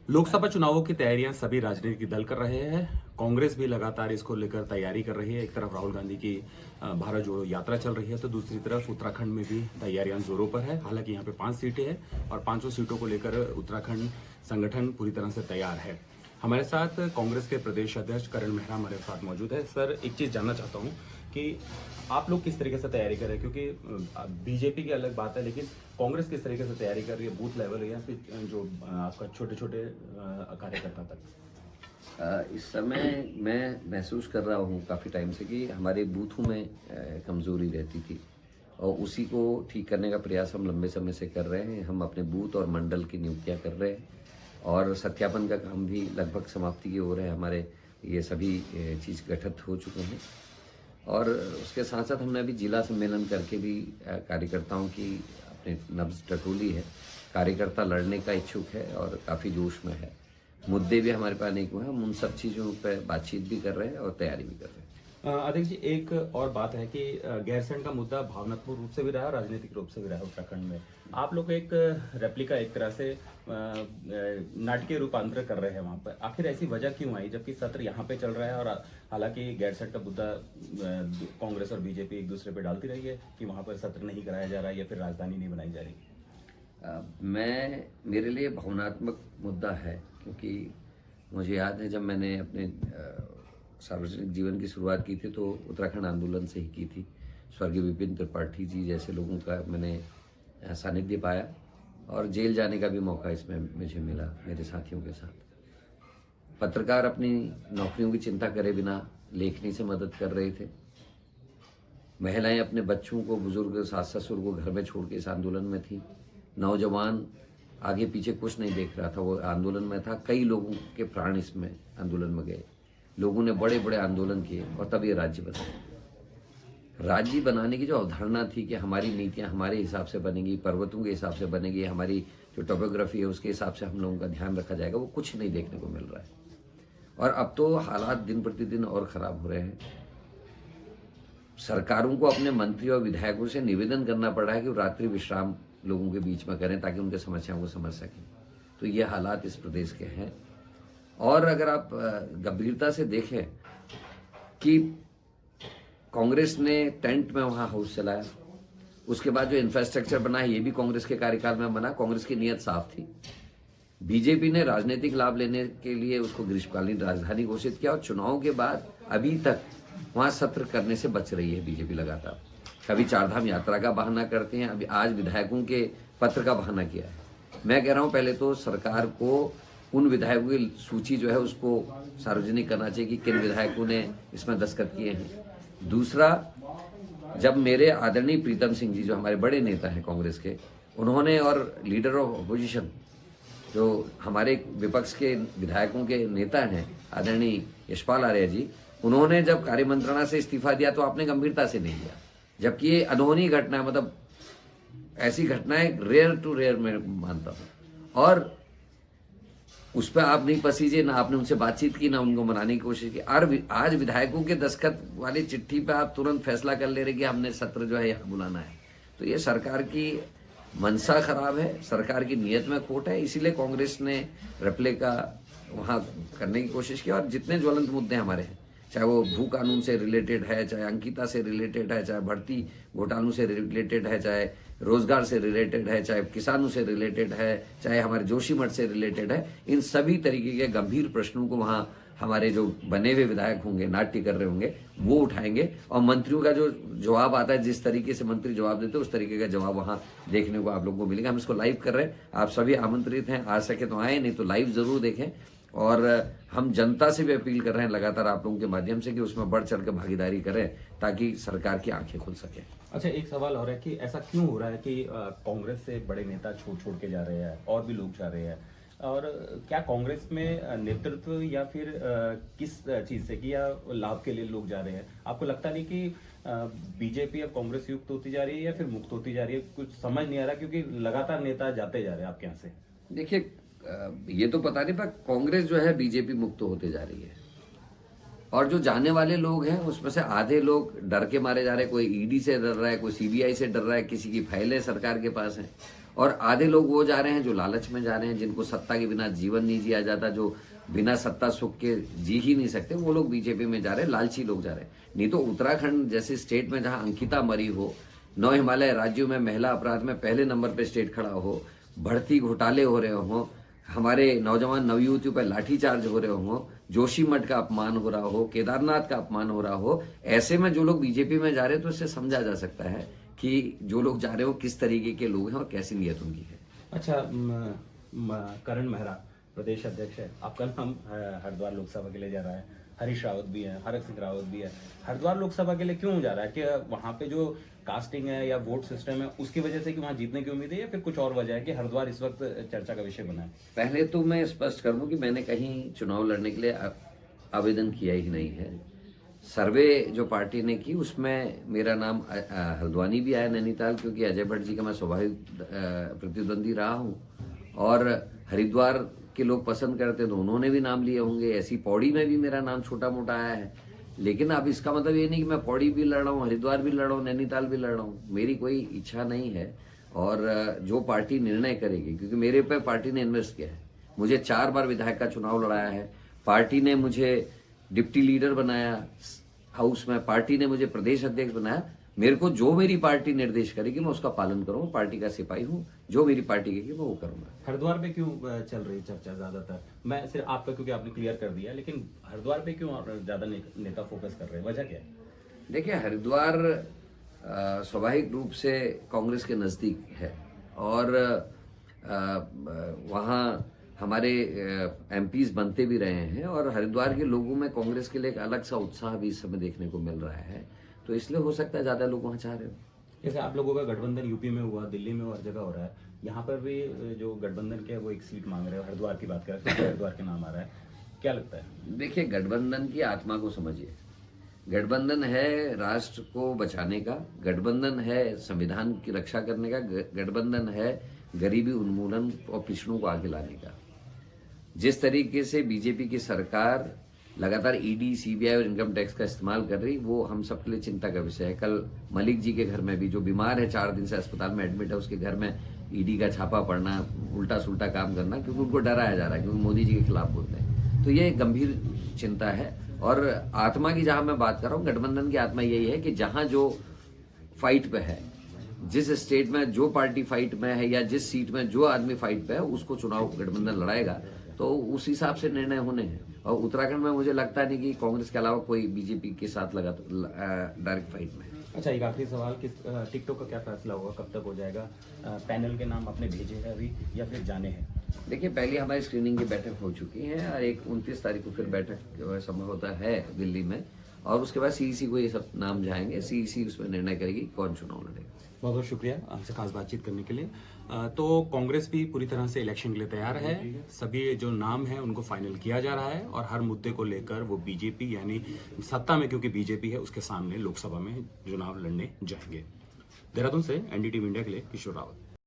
लोकसभा चुनावों की तैयारियां सभी राजनीतिक दल कर रहे हैं। कांग्रेस भी लगातार इसको लेकर तैयारी कर रही है। एक तरफ राहुल गांधी की भारत जोड़ो यात्रा चल रही है, तो दूसरी तरफ उत्तराखंड में भी तैयारियां जोरों पर है। हालांकि यहाँ पे 5 सीटें हैं और 500 सीटों को लेकर उत्तराखंड संगठन पूरी तरह से तैयार है। हमारे साथ कांग्रेस के प्रदेश अध्यक्ष करण मेहरा हमारे साथ मौजूद है। सर, एक चीज जानना चाहता हूँ कि आप लोग किस तरीके से तैयारी कर रहे हैं, क्योंकि बीजेपी की अलग बात है, लेकिन कांग्रेस किस तरीके से तैयारी कर रही है, बूथ लेवल या फिर जो आपका छोटे छोटे कार्यकर्ता तक? इस समय मैं महसूस कर रहा हूँ काफ़ी टाइम से कि हमारे बूथों में कमज़ोरी रहती थी और उसी को ठीक करने का प्रयास हम लंबे समय से कर रहे हैं। हम अपने बूथ और मंडल की नियुक्तियाँ कर रहे हैं और सत्यापन का काम भी लगभग समाप्ति की ओर है। हमारे ये सभी चीज़ गठित हो चुके हैं और उसके साथ साथ हमने अभी जिला सम्मेलन करके भी कार्यकर्ताओं की अपने नब्ज़ टटोली है। कार्यकर्ता लड़ने का इच्छुक है और काफ़ी जोश में है। मुद्दे भी हमारे पास नहीं हुए हैं। हम उन सब चीज़ों पर बातचीत भी कर रहे हैं और तैयारी भी कर रहे हैं। अध्यक्ष जी, एक और बात है कि गैरसैंण का मुद्दा भावनात्मक रूप से भी रहा, राजनीतिक रूप से भी रहा उत्तराखंड में। आप लोग एक रेप्लिका एक तरह से नाटकीय रूपांतर कर रहे हैं वहां पर। आखिर ऐसी वजह क्यों आई, जबकि सत्र यहाँ पे चल रहा है? और हालांकि गैरसैंण का मुद्दा कांग्रेस और बीजेपी एक दूसरे पे डालती रही है कि वहां पर सत्र नहीं कराया जा रहा है या फिर राजधानी नहीं बनाई जा रही। मेरे लिए भावनात्मक मुद्दा है, क्योंकि मुझे याद है जब मैंने अपने सार्वजनिक जीवन की शुरुआत की थी तो उत्तराखंड आंदोलन से ही की थी। स्वर्गीय विपिन त्रिपाठी जी जैसे लोगों का मैंने सानिध्य पाया और जेल जाने का भी मौका इसमें मुझे मिला मेरे साथियों के साथ। पत्रकार अपनी नौकरियों की चिंता करे बिना लेखनी से मदद कर रहे थे। महिलाएं अपने बच्चों को, बुजुर्ग, सास ससुर को घर में छोड़ के इस आंदोलन में थी। नौजवान आगे पीछे कुछ नहीं देख रहा था, वो आंदोलन में था। कई लोगों के प्राण इसमें आंदोलन में गए। लोगों ने बड़े बड़े आंदोलन किए और तब ये राज्य बना। राज्य बनाने की जो अवधारणा थी कि हमारी नीतियां हमारे हिसाब से बनेंगी, पर्वतों के हिसाब से बनेगी, हमारी जो टोपोग्राफी है उसके हिसाब से हम लोगों का ध्यान रखा जाएगा, वो कुछ नहीं देखने को मिल रहा है। और अब तो हालात दिन प्रतिदिन और खराब हो रहे हैं। सरकारों को अपने मंत्री और विधायकों से निवेदन करना पड़ रहा है कि वो रात्रि विश्राम लोगों के बीच में करें ताकि उनके समस्याओं को समझ सकें। तो ये हालात इस प्रदेश के हैं। और अगर आप गंभीरता से देखें कि कांग्रेस ने टेंट में वहां हाउस चलाया, उसके बाद जो इंफ्रास्ट्रक्चर बना है ये भी कांग्रेस के कार्यकाल में बना। कांग्रेस की नीयत साफ थी। बीजेपी ने राजनीतिक लाभ लेने के लिए उसको ग्रीष्मकालीन राजधानी घोषित किया और चुनाव के बाद अभी तक वहां सत्र करने से बच रही है बीजेपी लगातार। कभी चारधाम यात्रा का बहाना करते हैं, अभी आज विधायकों के पत्र का बहाना किया है। मैं कह रहा हूं पहले तो सरकार को उन विधायकों की सूची जो है उसको सार्वजनिक करना चाहिए कि किन विधायकों ने इसमें दस्तखत किए हैं। दूसरा, जब मेरे आदरणीय प्रीतम सिंह जी जो हमारे बड़े नेता हैं कांग्रेस के, उन्होंने और लीडर ऑफ अपोजिशन जो हमारे विपक्ष के विधायकों के नेता हैं आदरणीय यशपाल आर्य जी, उन्होंने जब कार्यमंत्रणा से इस्तीफा दिया तो आपने गंभीरता से नहीं लिया। जबकि ये अनहोनी घटना है, मतलब ऐसी घटनाएं रेयर टू रेयर मैं मानता हूं। और उस पर आप नहीं पसीजे, ना आपने उनसे बातचीत की, ना उनको मनाने की कोशिश की। और आज विधायकों के दस्तखत वाली चिट्ठी पे आप तुरंत फैसला कर ले रहे कि हमने सत्र जो है यहाँ बुलाना है। तो ये सरकार की मनसा खराब है, सरकार की नीयत में खोट है। इसीलिए कांग्रेस ने रेप्लिका वहां करने की कोशिश की। और जितने ज्वलंत मुद्दे हमारे हैं, चाहे वो भू कानून से रिलेटेड है, चाहे अंकिता से रिलेटेड है, चाहे भर्ती घोटालों से रिलेटेड है, चाहे रोजगार से रिलेटेड है, चाहे किसानों से रिलेटेड है, चाहे हमारे जोशीमठ से रिलेटेड है, इन सभी तरीके के गंभीर प्रश्नों को वहां हमारे जो बने हुए विधायक होंगे, नाट्य कर रहे होंगे, वो उठाएंगे। और मंत्रियों का जो जवाब आता है, जिस तरीके से मंत्री जवाब देते हैं उस तरीके का जवाब वहां देखने को आप लोगों को मिलेगा। हम इसको लाइव कर रहे हैं, आप सभी आमंत्रित हैं। आ सके तो आए, नहीं तो लाइव जरूर देखें। और हम जनता से भी अपील कर रहे हैं लगातार आप लोगों के माध्यम से कि उसमें बढ़ चढ़ के भागीदारी करें ताकि सरकार की आंखें खुल सके। अच्छा, एक सवाल और है कि ऐसा क्यों हो रहा है कि कांग्रेस से बड़े नेता छोड़ छोड़ के जा रहे हैं और भी लोग जा रहे हैं? और क्या कांग्रेस में नेतृत्व या फिर किस चीज से कि या लाभ के लिए लोग जा रहे हैं? आपको लगता नहीं कि बीजेपी या कांग्रेस युक्त होती जा रही है या फिर मुक्त होती जा रही है? कुछ समझ नहीं आ रहा, क्योंकि लगातार नेता जाते जा रहे हैं आपके यहाँ से। देखिए, ये तो पता नहीं, पर कांग्रेस जो है बीजेपी मुक्त होते जा रही है। और जो जाने वाले लोग हैं उसमें से आधे लोग डर के मारे जा रहे हैं। कोई ईडी से डर रहा है, कोई सीबीआई से डर रहा है, किसी की फाइलें सरकार के पास हैं। और आधे लोग वो जा रहे हैं जो लालच में जा रहे हैं, जिनको सत्ता के बिना जीवन नहीं जिया जाता, जो बिना सत्ता सुख के जी ही नहीं सकते, वो लोग बीजेपी में जा रहे हैं, लालची लोग जा रहे हैं। नहीं तो उत्तराखंड जैसे स्टेट में जहां अंकिता मरी हो, 9 हिमालय राज्यों में महिला अपराध में पहले नंबर पे स्टेट खड़ा हो, बढ़ती घोटाले हो रहे हो, हमारे नौजवान नवयुवतियों पर लाठीचार्ज हो रहे हो, जोशीमठ का अपमान हो रहा हो, केदारनाथ का अपमान हो रहा हो, ऐसे में जो लोग बीजेपी में जा रहे हैं तो इससे समझा जा सकता है कि जो लोग जा रहे हो किस तरीके के लोग हैं और कैसी नीयत उनकी है। अच्छा, करण मेहरा प्रदेश अध्यक्ष है, आपका नाम हरिद्वार लोकसभा के लिए जा रहा है, हरीश रावत भी है, हरक सिंह रावत भी है। हरिद्वार लोकसभा के लिए क्यों जा रहा है? कि वहां पे जो कास्टिंग है या वोट सिस्टम है उसकी वजह से कि वहां जीतने की उम्मीद है, या फिर कुछ और वजह है कि हरिद्वार इस वक्त चर्चा का विषय बना है? पहले तो मैं स्पष्ट कर दूं कि मैंने कहीं चुनाव लड़ने के लिए आवेदन किया ही नहीं है। सर्वे जो पार्टी ने की उसमें मेरा नाम हल्द्वानी भी आया, नैनीताल, क्योंकि अजय भट्ट जी का मैं स्वाभाविक प्रतिद्वंदी रहा हूं और हरिद्वार के लोग पसंद करते हैं तो उन्होंने भी नाम लिए होंगे। ऐसी पौड़ी में भी मेरा नाम छोटा मोटा आया है, लेकिन अब इसका मतलब ये नहीं कि मैं पौड़ी भी लड़ रहा हूँ, हरिद्वार भी लड़ रहा हूँ, नैनीताल भी लड़ रहा हूँ। मेरी कोई इच्छा नहीं है और जो पार्टी निर्णय करेगी, क्योंकि मेरे पे पार्टी ने इन्वेस्ट किया है, मुझे 4 बार विधायक का चुनाव लड़ाया है, पार्टी ने मुझे डिप्टी लीडर बनाया हाउस में, पार्टी ने मुझे प्रदेश अध्यक्ष बनाया। मेरे को जो मेरी पार्टी निर्देश करेगी मैं उसका पालन करूंगा, पार्टी का सिपाही हूँ, जो मेरी पार्टी कहेगी मैं वो करूंगा। हरिद्वार पे क्यों चल रही चर्चा ज्यादातर? मैं सिर्फ आपका, क्योंकि आपने क्लियर कर दिया, लेकिन हरिद्वार पे क्यों ज्यादा नेता फोकस कर रहे हैं, वजह क्या है? देखिए, हरिद्वार स्वाभाविक रूप से कांग्रेस के नजदीक है और वहाँ हमारे एमपीज बनते भी रहे हैं और हरिद्वार के लोगों में कांग्रेस के लिए एक अलग सा उत्साह भी इस समय देखने को मिल रहा है, तो इसलिए हो सकता है ज्यादा लोग वहाँ चाह रहे हो। जैसे आप लोगों का गठबंधन यूपी में हुआ, दिल्ली में हर जगह हो रहा है, यहाँ पर भी जो गठबंधन के वो एक सीट मांग रहे हो, हरिद्वार की बात करें तो हरिद्वार के नाम आ रहा है, क्या लगता है? देखिए, गठबंधन की आत्मा को समझिए। गठबंधन है राष्ट्र को बचाने का, गठबंधन है संविधान की रक्षा करने का, गठबंधन है गरीबी उन्मूलन और पिछड़ों को आगे लाने का। जिस तरीके से बीजेपी की सरकार लगातार ईडी, सीबीआई और इनकम टैक्स का इस्तेमाल कर रही, वो हम सबके लिए चिंता का विषय है। कल मलिक जी के घर में भी, जो बीमार है, 4 दिन से अस्पताल में एडमिट है, उसके घर में ईडी का छापा पड़ना, उल्टा सुल्टा काम करना, क्योंकि उनको डराया जा रहा है, क्योंकि मोदी जी के खिलाफ बोलते हैं। तो ये गंभीर चिंता है। और आत्मा की जहां मैं बात कर रहा हूँ, गठबंधन की आत्मा यही है कि जहां जो फाइट पे है, जिस स्टेट में जो पार्टी फाइट में है या जिस सीट में जो आदमी फाइट पे है, उसको चुनाव गठबंधन लड़ाएगा, तो उस हिसाब से निर्णय होने हैं। और उत्तराखंड में मुझे लगता नहीं कि कांग्रेस के अलावा कोई बीजेपी के साथ लगा डायरेक्ट फाइट में। अच्छा, एक आखिरी सवाल, टिकटॉक का क्या फैसला होगा, कब तक हो जाएगा? पैनल के नाम आपने भेजे हैं अभी या फिर जाने हैं? देखिए, पहले हमारी स्क्रीनिंग की बैठक हो चुकी है और 29 तारीख को फिर बैठक संभवतः है दिल्ली में, और उसके बाद सीईसी को ये सब नाम जाएंगे, सीईसी उसमें निर्णय करेगी कौन चुनाव लड़ेगा। बहुत बहुत शुक्रिया हमसे खास बातचीत करने के लिए। तो कांग्रेस भी पूरी तरह से इलेक्शन के लिए तैयार है, सभी जो नाम है उनको फाइनल किया जा रहा है और हर मुद्दे को लेकर वो बीजेपी, यानी सत्ता में क्योंकि बीजेपी है, उसके सामने लोकसभा में चुनाव लड़ने जाएंगे। देहरादून से एनडीटीवी इंडिया के लिए किशोर रावत।